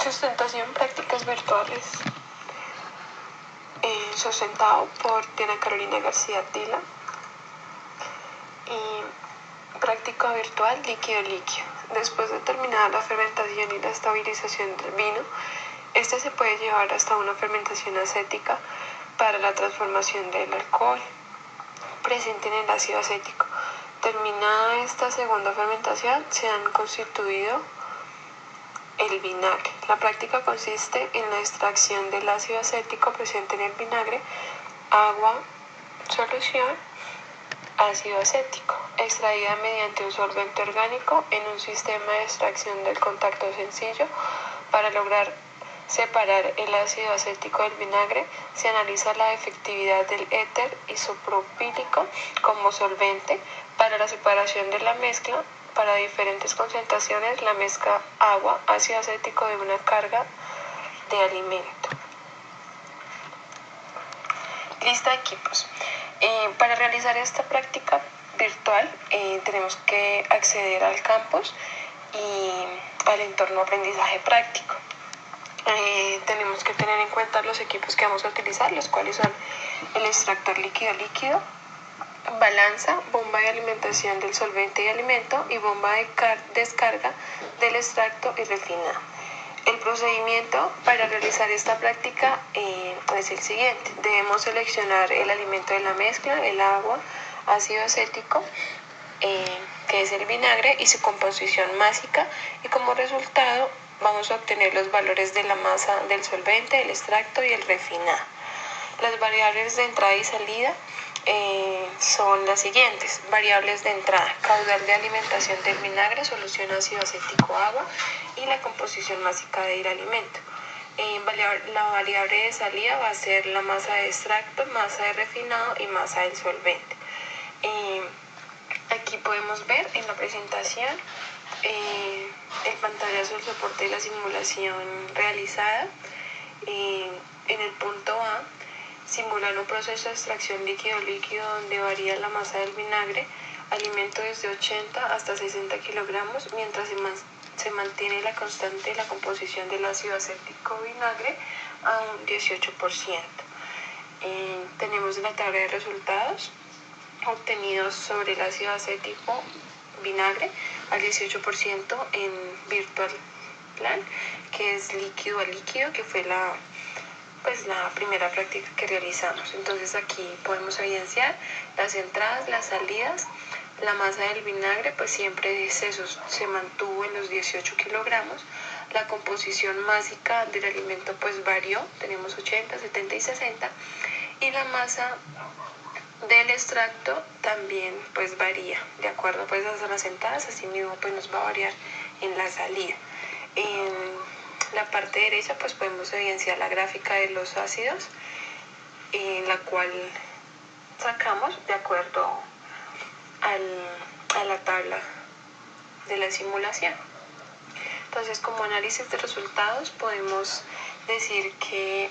Sustentación, prácticas virtuales. Sustentado por Diana Carolina García Tila. Y práctica virtual, líquido-líquido. Después de terminar la fermentación y la estabilización del vino, este se puede llevar hasta una fermentación acética para la transformación del alcohol presente en el ácido acético. Terminada esta segunda fermentación, se han constituido el vinagre. La práctica consiste en la extracción del ácido acético presente en el vinagre, agua, solución, ácido acético, extraída mediante un solvente orgánico en un sistema de extracción del contacto sencillo. Para lograr separar el ácido acético del vinagre, se analiza la efectividad del éter isopropílico como solvente para la separación de la mezcla. Para diferentes concentraciones, la mezcla agua, ácido acético de una carga de alimento. Lista de equipos. Para realizar esta práctica virtual tenemos que acceder al campus y al entorno de aprendizaje práctico. Tenemos que tener en cuenta los equipos que vamos a utilizar, los cuales son el extractor líquido-líquido, balanza, bomba de alimentación del solvente y alimento y bomba de descarga del extracto y refinado. El procedimiento para realizar esta práctica es el siguiente. Debemos seleccionar el alimento de la mezcla, el agua, ácido acético, que es el vinagre, y su composición másica, y como resultado vamos a obtener los valores de la masa del solvente, el extracto y el refinado. Las variables de entrada y salida son las siguientes. Variables de entrada: caudal de alimentación del vinagre, solución ácido acético, agua, y la composición másica del alimento. La variable de salida va a ser la masa de extracto, masa de refinado y masa del solvente. Aquí podemos ver en la presentación el pantallazo del soporte de la simulación realizada. En el punto A, simular un proceso de extracción líquido-líquido donde varía la masa del vinagre, alimento desde 80 hasta 60 kilogramos, mientras se mantiene la constante de la composición del ácido acético vinagre a un 18%. Tenemos la tabla de resultados obtenidos sobre el ácido acético vinagre al 18% en Virtual Plan, que es líquido a líquido, que fue la primera práctica que realizamos. Entonces aquí podemos evidenciar las entradas, las salidas. La masa del vinagre pues siempre se mantuvo en los 18 kilogramos. La composición másica del alimento pues varió, tenemos 80, 70 y 60, y la masa del extracto también pues varía de acuerdo pues a las entradas, así mismo pues nos va a variar en la salida. En la parte derecha pues podemos evidenciar la gráfica de los ácidos, en la cual sacamos de acuerdo a la tabla de la simulación. Entonces, como análisis de resultados podemos decir que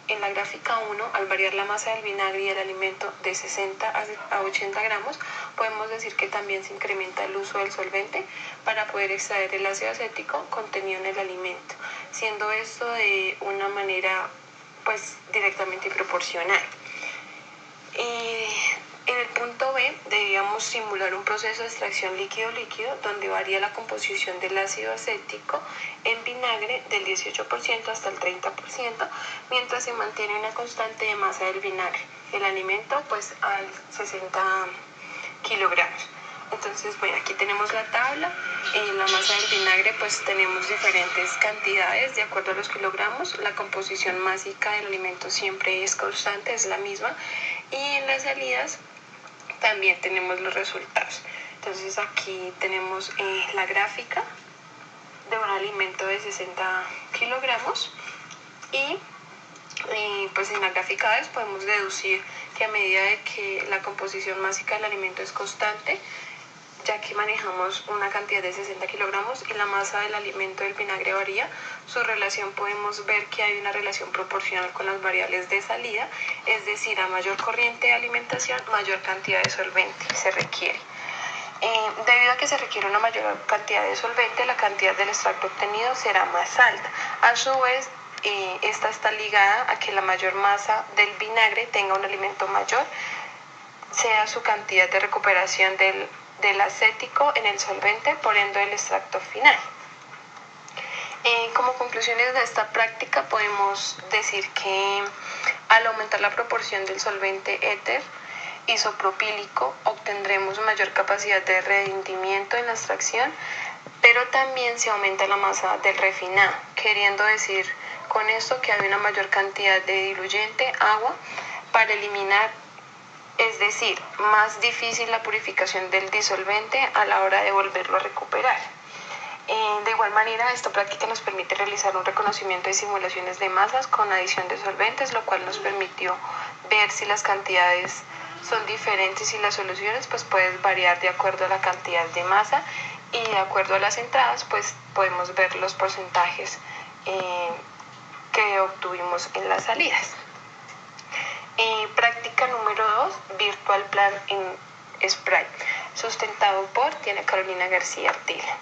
en la gráfica 1, al variar la masa del vinagre y el alimento de 60 a 80 gramos, podemos decir que también se incrementa el uso del solvente para poder extraer el ácido acético contenido en el alimento, siendo esto de una manera pues directamente proporcional. En el punto B, debíamos simular un proceso de extracción líquido-líquido donde varía la composición del ácido acético en vinagre del 18% hasta el 30%, mientras se mantiene una constante de masa del vinagre, el alimento pues al 60 kilogramos. Entonces, bueno, aquí tenemos la tabla. En la masa del vinagre pues tenemos diferentes cantidades de acuerdo a los kilogramos. La composición másica del alimento siempre es constante, es la misma. Y en las salidas también tenemos los resultados. Entonces aquí tenemos la gráfica de un alimento de 60 kilogramos y pues en la gráfica podemos deducir que a medida de que la composición másica del alimento es constante, ya que manejamos una cantidad de 60 kilogramos y la masa del alimento del vinagre varía, su relación podemos ver que hay una relación proporcional con las variables de salida, es decir, a mayor corriente de alimentación, mayor cantidad de solvente se requiere. Debido a que se requiere una mayor cantidad de solvente, la cantidad del extracto obtenido será más alta. A su vez, esta está ligada a que la mayor masa del vinagre tenga un alimento mayor, sea su cantidad de recuperación del acético en el solvente, por ende el extracto final. Como conclusiones de esta práctica podemos decir que al aumentar la proporción del solvente éter isopropílico obtendremos mayor capacidad de rendimiento en la extracción, pero también se aumenta la masa del refinado, queriendo decir con esto que hay una mayor cantidad de diluyente, agua, para eliminar, es decir, más difícil la purificación del disolvente a la hora de volverlo a recuperar. De igual manera, esta práctica nos permite realizar un reconocimiento de simulaciones de masas con adición de solventes, lo cual nos permitió ver si las cantidades son diferentes y las soluciones pues pueden variar de acuerdo a la cantidad de masa, y de acuerdo a las entradas pues podemos ver los porcentajes que obtuvimos en las salidas. Práctica número 2, Virtual Plan en Spray, sustentado por Diana Carolina García Artila.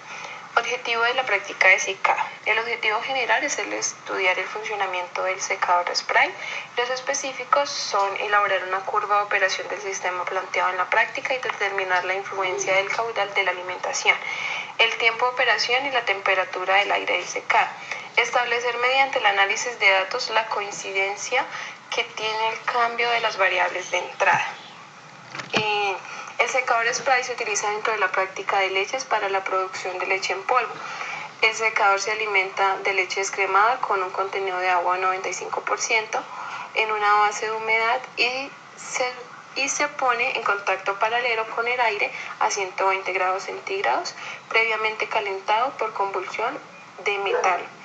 Objetivo de la práctica de secado. El objetivo general es el estudiar el funcionamiento del secador spray. Los específicos son elaborar una curva de operación del sistema planteado en la práctica y determinar la influencia del caudal de la alimentación, el tiempo de operación y la temperatura del aire del secado. Establecer mediante el análisis de datos la coincidencia que tiene el cambio de las variables de entrada. El secador spray se utiliza dentro de la práctica de leches para la producción de leche en polvo. El secador se alimenta de leche descremada con un contenido de agua 95% en una base de humedad y se pone en contacto paralelo con el aire a 120 grados centígrados, previamente calentado por combustión de metano.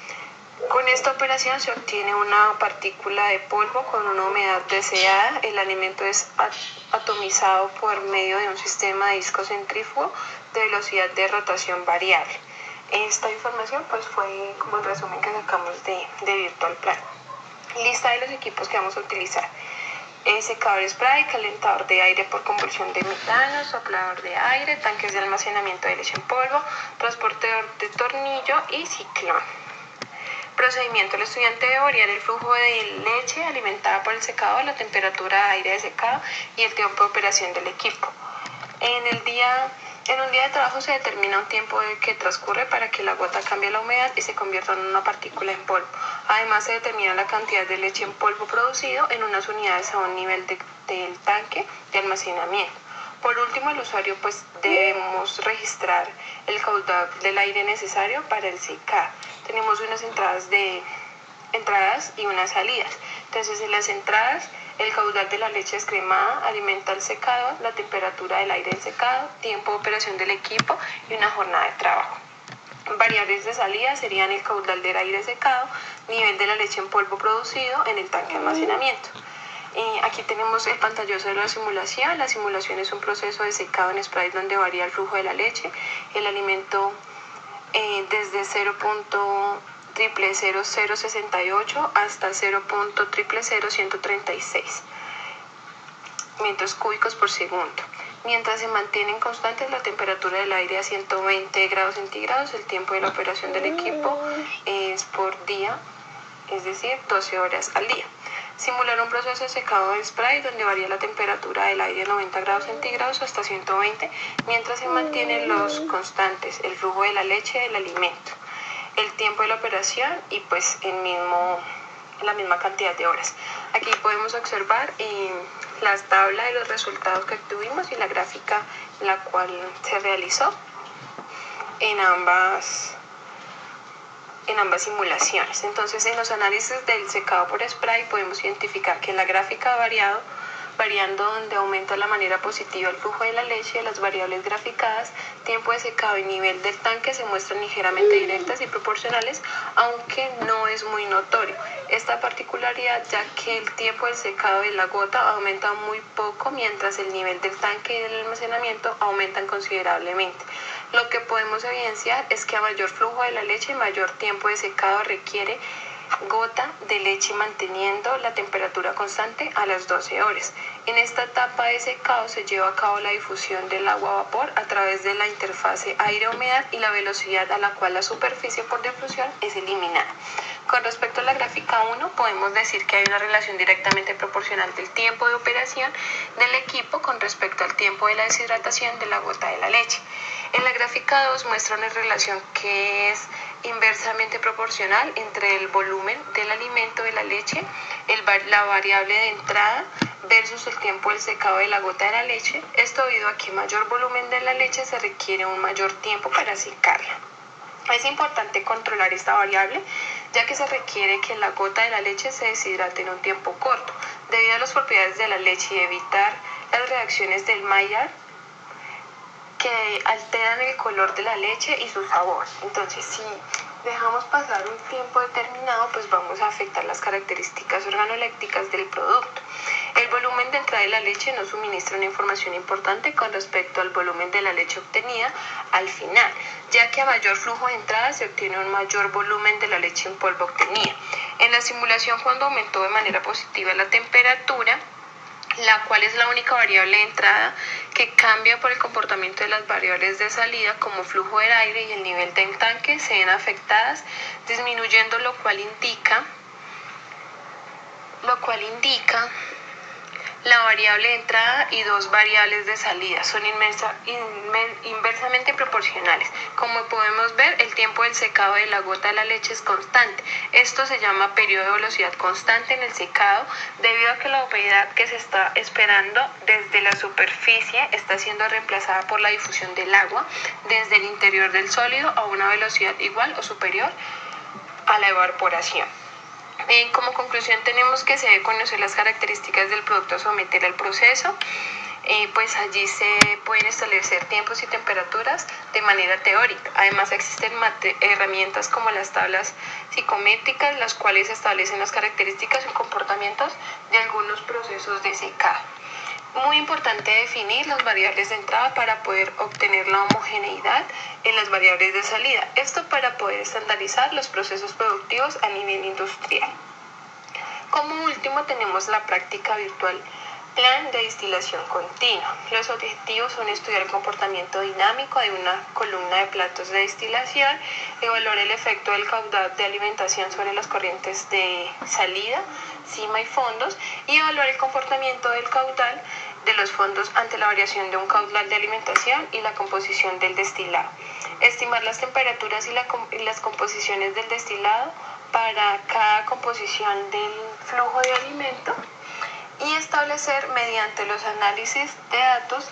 Con esta operación se obtiene una partícula de polvo con una humedad deseada. El alimento es atomizado por medio de un sistema de disco centrífugo de velocidad de rotación variable. Esta información pues fue como el resumen que sacamos de Virtual Plan. Lista de los equipos que vamos a utilizar: secador spray, calentador de aire por combustión de metano, soplador de aire, tanques de almacenamiento de leche en polvo, transportador de tornillo y ciclón. Procedimiento: el estudiante debe variar el flujo de leche alimentada por el secador, la temperatura de aire de secado y el tiempo de operación del equipo. En un día de trabajo se determina un tiempo que transcurre para que la gota cambie la humedad y se convierta en una partícula en polvo. Además, se determina la cantidad de leche en polvo producido en unas unidades a un nivel del tanque de almacenamiento. Por último, el usuario pues debemos registrar el caudal del aire necesario para el secado. Tenemos unas entradas y unas salidas. Entonces, en las entradas, el caudal de la leche descremada alimenta el secado, la temperatura del aire del secado, tiempo de operación del equipo y una jornada de trabajo. Variables de salida serían el caudal del aire secado, nivel de la leche en polvo producido en el tanque de almacenamiento. Aquí tenemos el pantallazo de la simulación. La simulación es un proceso de secado en spray donde varía el flujo de la leche, el alimento desde 0.000068 hasta 0.000136 metros cúbicos por segundo. Mientras se mantienen constantes la temperatura del aire a 120 grados centígrados, el tiempo de la operación del equipo es por día, es decir, 12 horas al día. Simular un proceso de secado de spray donde varía la temperatura del aire de 90 grados centígrados hasta 120, mientras se mantienen los constantes, el flujo de la leche del alimento, el tiempo de la operación y pues la misma cantidad de horas. Aquí podemos observar las tablas de los resultados que obtuvimos y la gráfica la cual se realizó en ambas simulaciones. Entonces, en los análisis del secado por spray podemos identificar que en la gráfica variando donde aumenta de la manera positiva el flujo de la leche, las variables graficadas, tiempo de secado y nivel del tanque se muestran ligeramente directas y proporcionales, aunque no es muy notorio esta particularidad, ya que el tiempo del secado de la gota aumenta muy poco, mientras el nivel del tanque y del almacenamiento aumentan considerablemente. Lo que podemos evidenciar es que a mayor flujo de la leche, mayor tiempo de secado requiere gota de leche manteniendo la temperatura constante a las 12 horas. En esta etapa de secado se lleva a cabo la difusión del agua a vapor a través de la interfase aire-humedad y la velocidad a la cual la superficie por difusión es eliminada. Con respecto a la gráfica 1, podemos decir que hay una relación directamente proporcional del tiempo de operación del equipo con respecto al tiempo de la deshidratación de la gota de la leche. En la gráfica 2 muestra una relación que es inversamente proporcional entre el volumen del alimento de la leche, la variable de entrada versus el tiempo del secado de la gota de la leche. Esto debido a que mayor volumen de la leche se requiere un mayor tiempo para secarla. Es importante controlar esta variable, ya que se requiere que la gota de la leche se deshidrate en un tiempo corto, debido a las propiedades de la leche y evitar las reacciones del Maillard que alteran el color de la leche y su sabor. Entonces, si dejamos pasar un tiempo determinado, pues vamos a afectar las características organolépticas del producto. El volumen de entrada de la leche nos suministra una información importante con respecto al volumen de la leche obtenida al final, ya que a mayor flujo de entrada se obtiene un mayor volumen de la leche en polvo obtenida. En la simulación, cuando aumentó de manera positiva la temperatura, la cual es la única variable de entrada que cambia por el comportamiento de las variables de salida como flujo del aire y el nivel del tanque, se ven afectadas, disminuyendo lo cual indica la variable de entrada y dos variables de salida son inversamente proporcionales. Como podemos ver, el tiempo del secado de la gota de la leche es constante. Esto se llama periodo de velocidad constante en el secado, debido a que la humedad que se está esperando desde la superficie está siendo reemplazada por la difusión del agua desde el interior del sólido a una velocidad igual o superior a la evaporación. Como conclusión, tenemos que se debe conocer las características del producto a someter al proceso. Pues allí se pueden establecer tiempos y temperaturas de manera teórica. Además, existen herramientas como las tablas psicométricas, las cuales establecen las características y comportamientos de algunos procesos de secado. Muy importante definir las variables de entrada para poder obtener la homogeneidad en las variables de salida. Esto para poder estandarizar los procesos productivos a nivel industrial. Como último, tenemos la práctica virtual plan de destilación continua. Los objetivos son estudiar el comportamiento dinámico de una columna de platos de destilación, evaluar el efecto del caudal de alimentación sobre las corrientes de salida, cima y fondos, y evaluar el comportamiento del caudal de los fondos ante la variación de un caudal de alimentación y la composición del destilado. Estimar las temperaturas y las composiciones del destilado para cada composición del flujo de alimento y establecer mediante los análisis de datos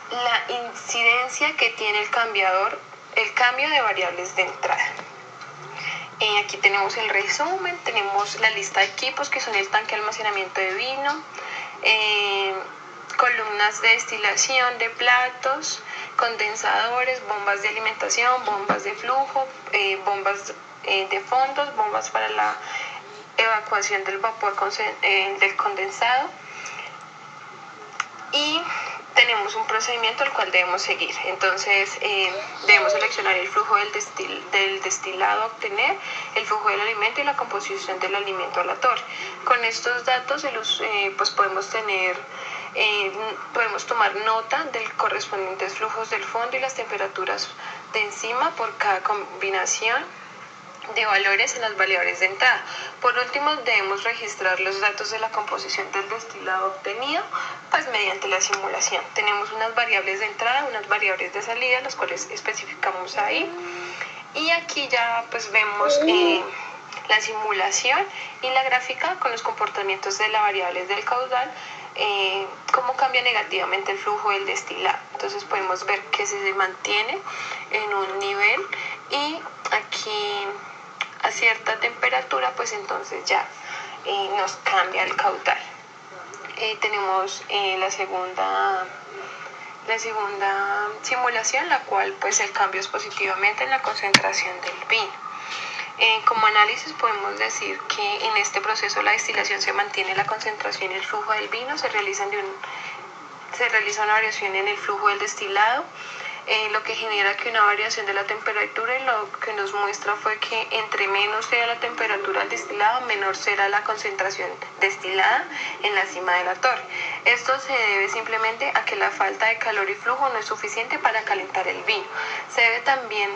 la incidencia que tiene el cambio de variables de entrada. Aquí tenemos el resumen, tenemos la lista de equipos que son el tanque de almacenamiento de vino, columnas de destilación de platos, condensadores, bombas de alimentación, bombas de flujo, bombas de fondos, bombas para la evacuación del vapor del condensado, y tenemos un procedimiento el cual debemos seguir. Entonces debemos seleccionar el flujo del destilado a obtener, el flujo del alimento y la composición del alimento a la torre. Con estos datos pues podemos tomar nota de los correspondientes flujos del fondo y las temperaturas de encima por cada combinación de valores en las variables de entrada. Por último, debemos registrar los datos de la composición del destilado obtenido, pues mediante la simulación. Tenemos unas variables de entrada, unas variables de salida, las cuales especificamos ahí. Y aquí ya pues vemos la simulación y la gráfica con los comportamientos de las variables del caudal, cómo cambia negativamente el flujo del destilado. Entonces podemos ver que se mantiene en un nivel y aquí a cierta temperatura pues entonces ya nos cambia el caudal. Tenemos la segunda simulación, la cual pues el cambio es positivamente en la concentración del vino. Como análisis podemos decir que en este proceso la destilación se mantiene la concentración y el flujo del vino, se realiza una variación en el flujo del destilado, lo que genera que una variación de la temperatura, y lo que nos muestra fue que entre menos sea la temperatura del destilado, menor será la concentración destilada en la cima de la torre. Esto se debe simplemente a que la falta de calor y flujo no es suficiente para calentar el vino. Se debe también